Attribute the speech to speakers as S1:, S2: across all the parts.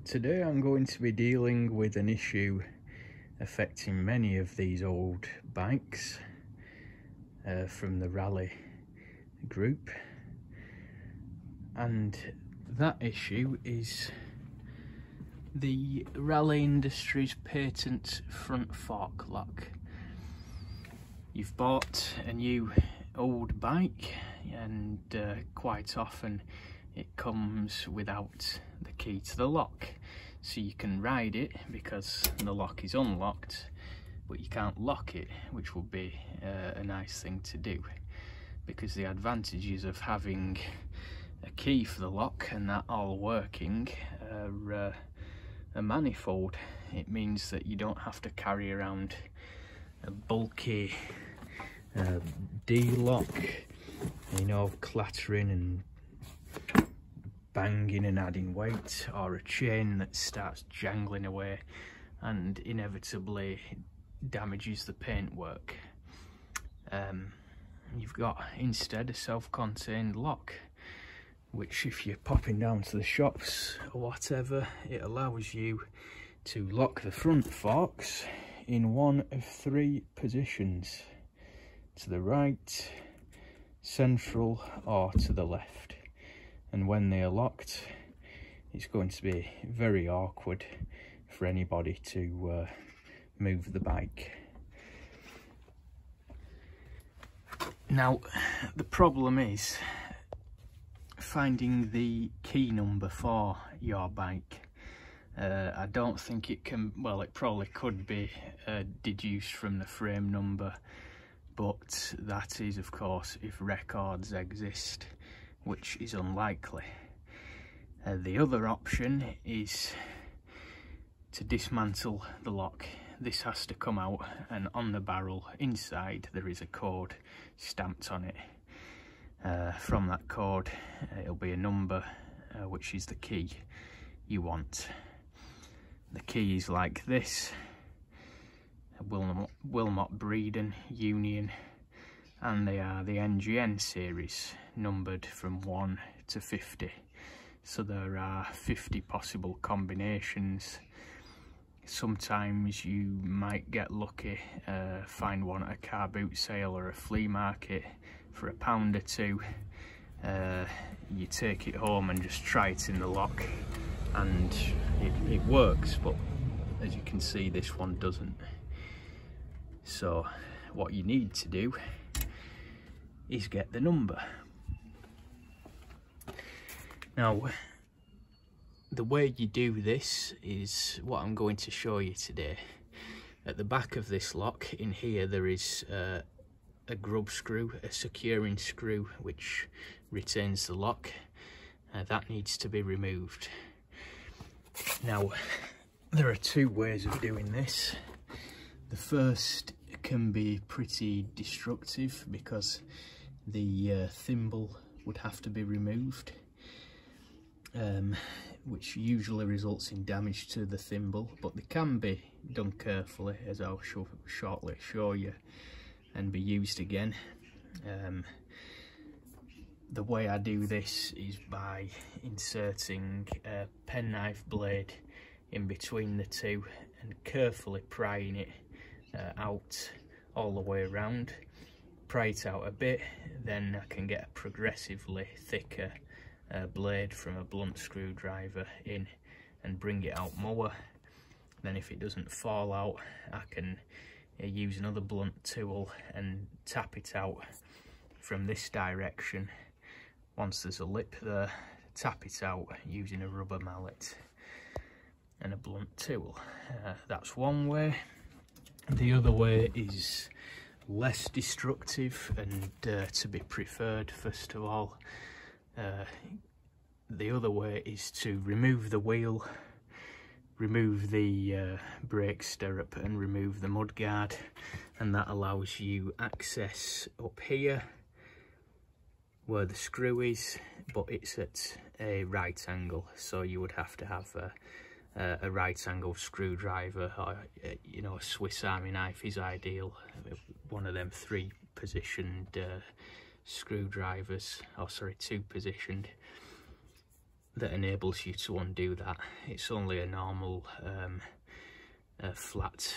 S1: Today I'm going to be dealing with an issue affecting many of these old bikes from the Raleigh group, and that issue is the Raleigh Industries patent front fork lock. You've bought a new old bike and quite often it comes without the key to the lock, so you can ride it because the lock is unlocked, but you can't lock it, which would be a nice thing to do, because the advantages of having a key for the lock and that all working are manifold. It means that you don't have to carry around a bulky D-lock, you know, clattering and banging and adding weight, or a chain that starts jangling away and inevitably damages the paintwork. You've got instead a self-contained lock, which if you're popping down to the shops or whatever, it allows you to lock the front forks in one of three positions: to the right, central, or to the left. And when they are locked, it's going to be very awkward for anybody to move the bike. Now, the problem is finding the key number for your bike. I don't think it can, well, it probably could be deduced from the frame number, but that is, of course, if records exist, which is unlikely. The other option is to dismantle the lock. This has to come out, and on the barrel inside there is a code stamped on it. From that code it'll be a number which is the key you want. The key is like this: Wilmot Breeden Union, and they are the NGN series, numbered from 1 to 50. So there are 50 possible combinations. Sometimes you might get lucky, find one at a car boot sale or a flea market for £1 or £2. You take it home and just try it in the lock, and it works, but as you can see, this one doesn't. So what you need to do is get the number. Now, the way you do this is what I'm going to show you today. At the back of this lock, in here, there is a grub screw, a securing screw which retains the lock. That needs to be removed. Now, there are two ways of doing this. The first can be pretty destructive because the thimble would have to be removed, which usually results in damage to the thimble, but they can be done carefully, as I'll shortly show you, and be used again. The way I do this is by inserting a penknife blade in between the two and carefully prying it out all the way around. Pry it out a bit, then I can get a progressively thicker blade from a blunt screwdriver in and bring it out more. Then if it doesn't fall out, I can use another blunt tool and tap it out from this direction. Once there's a lip there, tap it out using a rubber mallet and a blunt tool. That's one way. The other way is less destructive and to be preferred. First of all, the other way is to remove the wheel, remove the brake stirrup and remove the mudguard, and that allows you access up here where the screw is, but it's at a right angle, so you would have to have a right angle screwdriver, or you know, a Swiss Army knife is ideal, one of them 3-positioned screwdrivers, or sorry, 2-positioned. that enables you to undo that. It's only a normal flat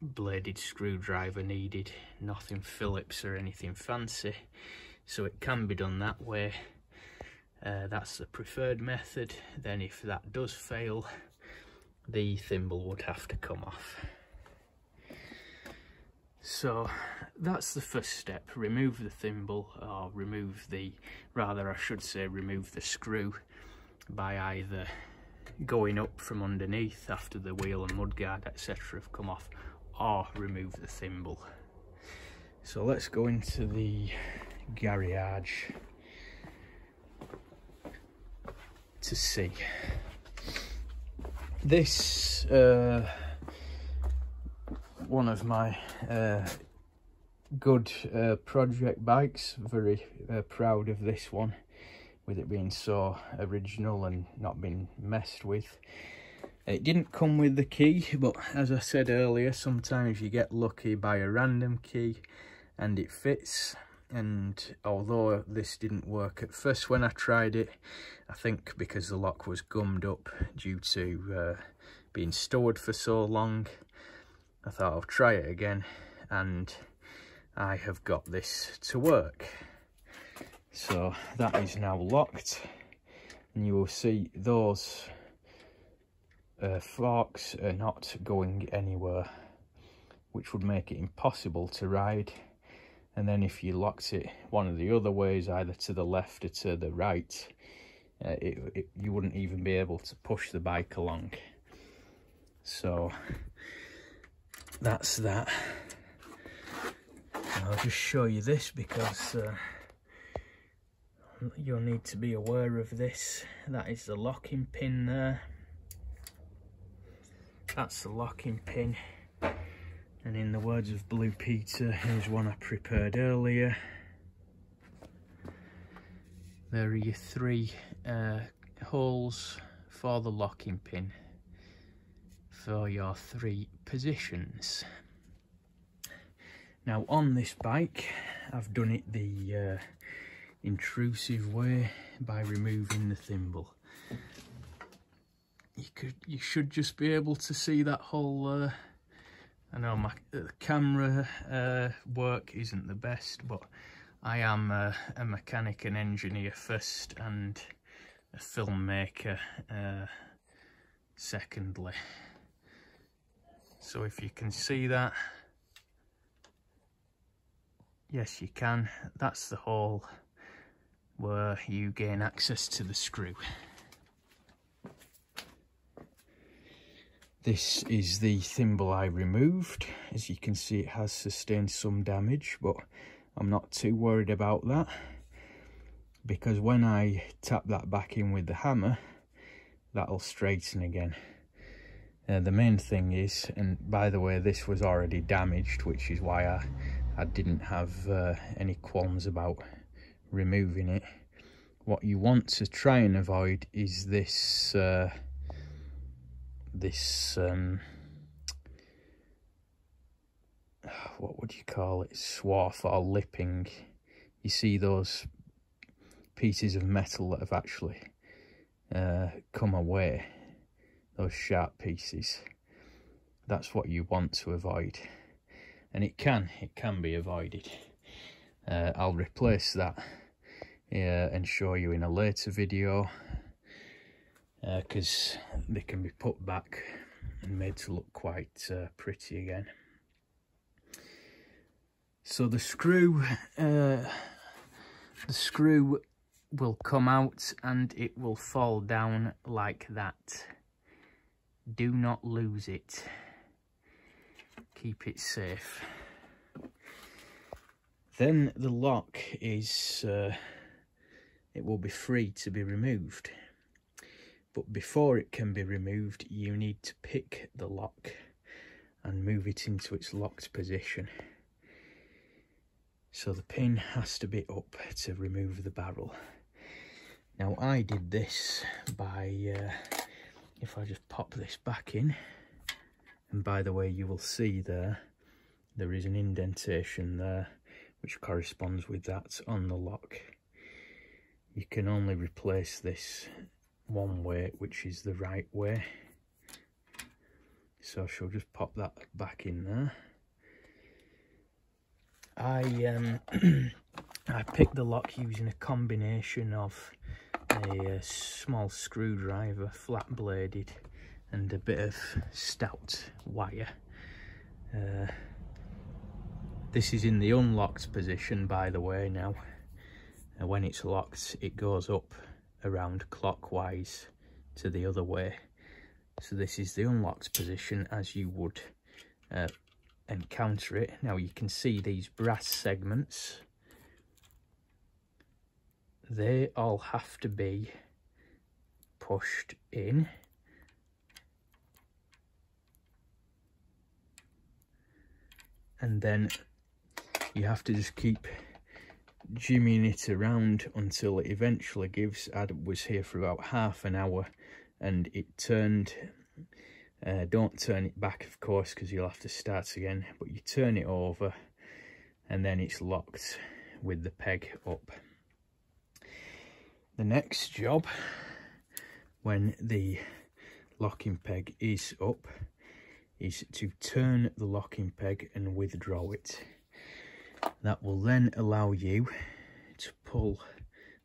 S1: bladed screwdriver needed, nothing Phillips or anything fancy, so it can be done that way. That's the preferred method. Then if that does fail, the thimble would have to come off. So that's the first step. Remove the thimble, or remove the, rather I should say remove the screw, by either going up from underneath after the wheel and mudguard etc. have come off, or remove the thimble. So let's go into the garage to see. This one of my good project bikes. Very proud of this one, with it being so original and not being messed with. It didn't come with the key, but as I said earlier, sometimes you get lucky by a random key and it fits. And although this didn't work at first when I tried it, I think because the lock was gummed up due to being stored for so long, I thought I'll try it again, and I have got this to work. So that is now locked, and you will see those forks are not going anywhere, which would make it impossible to ride. And then if you locked it one of the other ways, either to the left or to the right, you wouldn't even be able to push the bike along. So that's that. And I'll just show you this because you'll need to be aware of this. That is the locking pin there. That's the locking pin. And in the words of Blue Peter, here's one I prepared earlier. There are your three holes for the locking pin for your three positions. Now on this bike, I've done it the intrusive way by removing the thimble. You should just be able to see that whole. I know my camera work isn't the best, but I am a mechanic and engineer first, and a filmmaker secondly. So if you can see that, yes you can, that's the hole where you gain access to the screw. This is the thimble I removed. As you can see, it has sustained some damage, but I'm not too worried about that, because when I tap that back in with the hammer, that'll straighten again. The main thing is, and by the way, this was already damaged, which is why I didn't have any qualms about removing it. What you want to try and avoid is this what would you call it, swarf or lipping. You see those pieces of metal that have actually come away, those sharp pieces. That's what you want to avoid, and it can be avoided. I'll replace that and show you in a later video, because they can be put back and made to look quite pretty again. So the screw will come out and it will fall down like that. Do not lose it. Keep it safe. Then the lock is it will be free to be removed. But before it can be removed, you need to pick the lock and move it into its locked position. So the pin has to be up to remove the barrel. Now I did this by, if I just pop this back in, and by the way, you will see there is an indentation there which corresponds with that on the lock. You can only replace this one way, which is the right way. So she'll just pop that back in there. I picked the lock using a combination of a small screwdriver, flat bladed, and a bit of stout wire. This is in the unlocked position, by the way, now. When it's locked, it goes up around clockwise to the other way. So this is the unlocked position as you would encounter it. Now you can see these brass segments. They all have to be pushed in. And then you have to just keep jimmying it around until it eventually gives. I was here for about half an hour and it turned. Don't turn it back, of course, because you'll have to start again, but you turn it over and then it's locked with the peg up. The next job, when the locking peg is up, is to turn the locking peg and withdraw it. That will then allow you to pull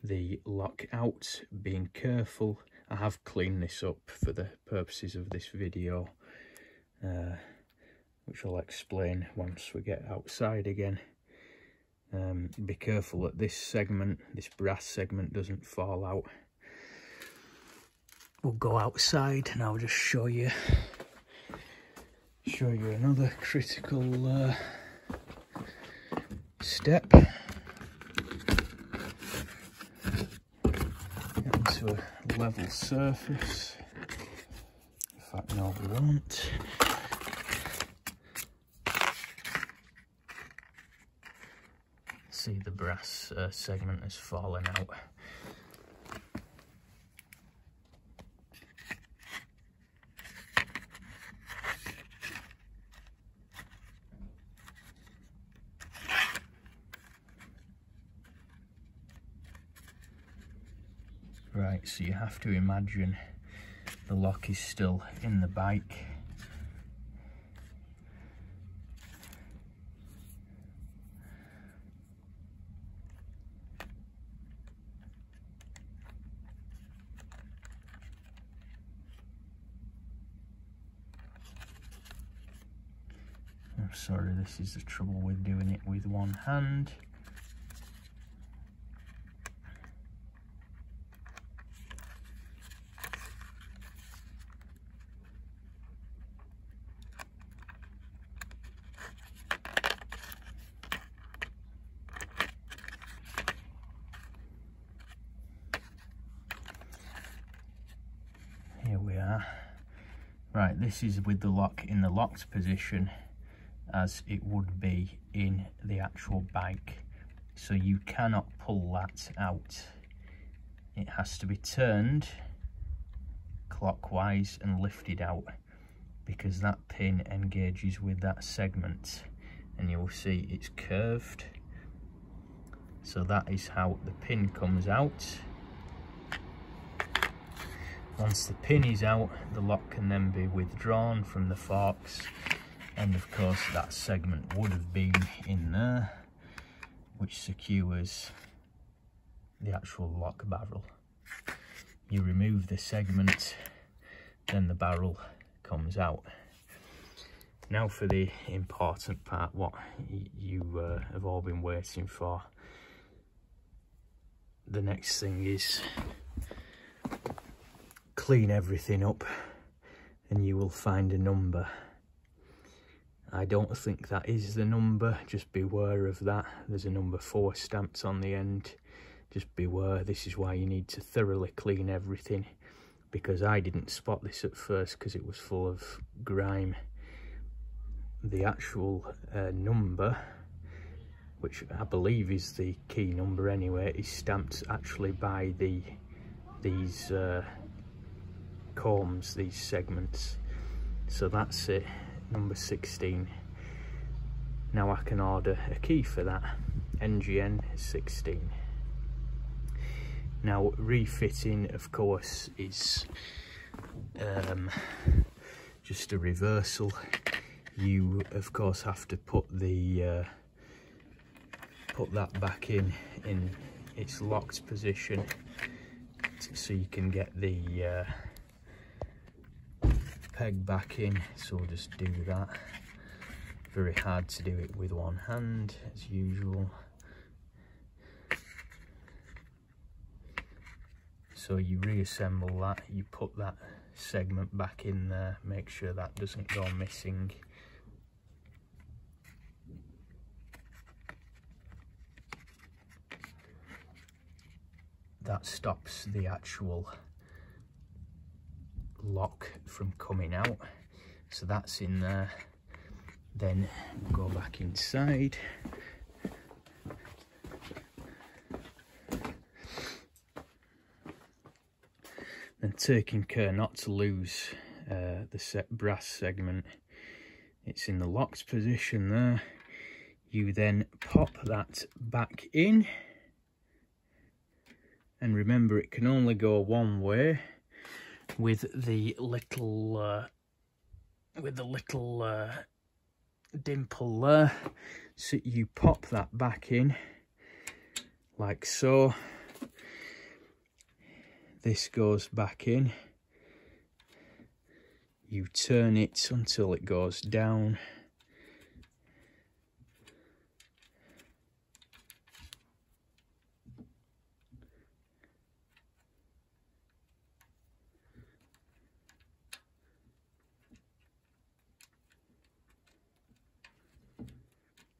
S1: the lock out, being careful. I have cleaned this up for the purposes of this video, which I'll explain once we get outside again. Be careful that this segment, this brass segment, doesn't fall out. We'll go outside and I'll just show you another critical step. Get to a level surface. In fact, no, we won't. See, the brass segment has fallen out. Right, so you have to imagine the lock is still in the bike. I'm sorry, this is the trouble with doing it with one hand. Here we are. Right, this is with the lock in the locked position as it would be in the actual bike. So you cannot pull that out. It has to be turned clockwise and lifted out because that pin engages with that segment, and you will see it's curved. So that is how the pin comes out. Once the pin is out, the lock can then be withdrawn from the forks, and of course that segment would have been in there, which secures the actual lock barrel. You remove the segment, then the barrel comes out. Now for the important part, what you have all been waiting for. The next thing is clean everything up and you will find a number. I don't think that is the number, just beware of that. There's a number 4 stamped on the end. Just beware. This is why you need to thoroughly clean everything, because I didn't spot this at first because it was full of grime. The actual number, which I believe is the key number anyway, is stamped actually by these combs, these segments. So that's it, number 16. Now I can order a key for that, NGN 16. Now refitting, of course, is just a reversal. You of course have to put the put that back in its locked position so you can get the peg back in. So we'll just do that. Very hard to do it with one hand as usual. So you reassemble that, you put that segment back in there, make sure that doesn't go missing. That stops the actual lock from coming out. So that's in there. Then we'll go back inside. And taking care not to lose the brass segment. It's in the locked position there. You then pop that back in, and remember it can only go one way with the little dimple there. So you pop that back in like so. This goes back in. You turn it until it goes down.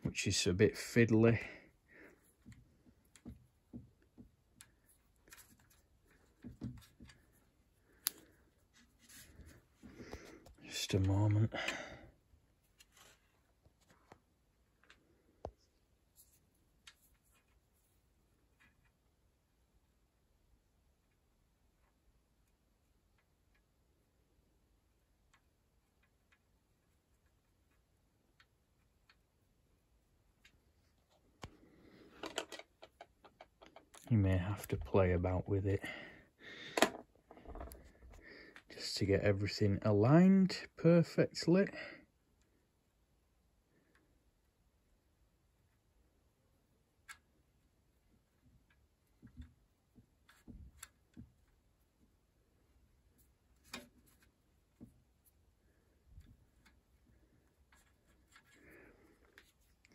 S1: Which is a bit fiddly. Just a moment. You may have to play about with it just to get everything aligned perfectly.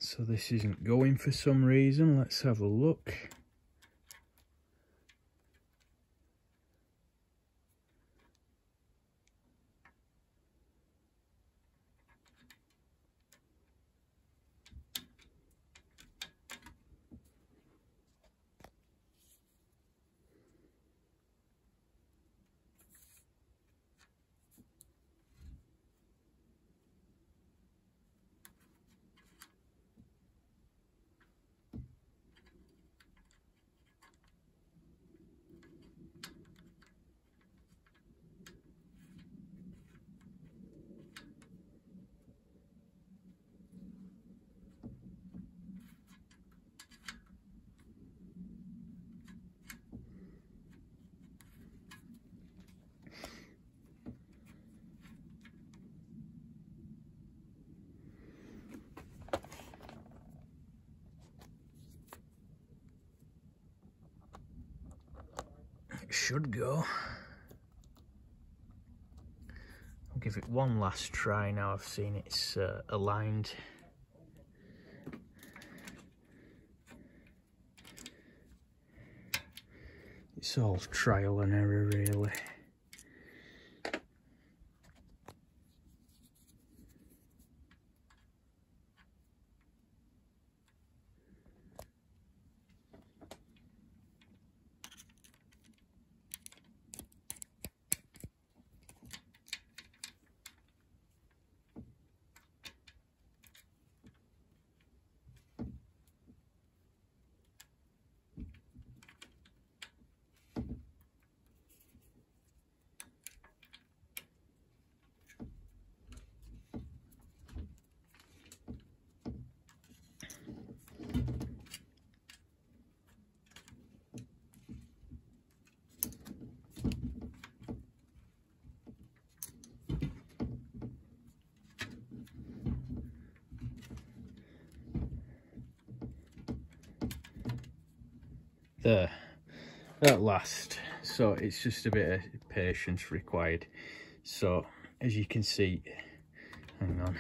S1: So this isn't going for some reason. Let's have a look. It should go. I'll give it one last try now I've seen it's aligned. It's all trial and error really. There, at last. So it's just a bit of patience required. So as you can see, hang on,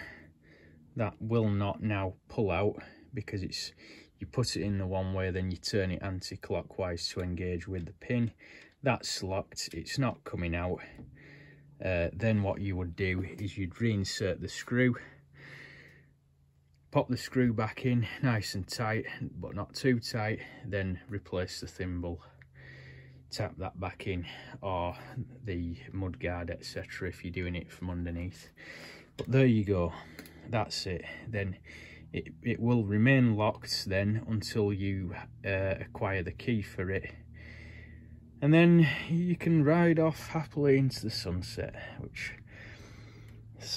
S1: that will not now pull out because it's, you put it in the one way, then you turn it anti-clockwise to engage with the pin. That's locked, it's not coming out. Then what you would do is you'd reinsert the screw, pop the screw back in nice and tight, but not too tight, then replace the thimble, tap that back in, or the mudguard, etc. if you're doing it from underneath. But there you go, that's it. Then it will remain locked then until you acquire the key for it, and then you can ride off happily into the sunset, which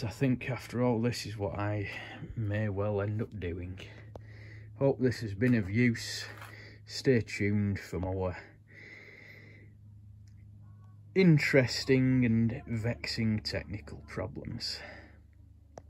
S1: I think after all this is what I may well end up doing. Hope this has been of use. Stay tuned for more interesting and vexing technical problems.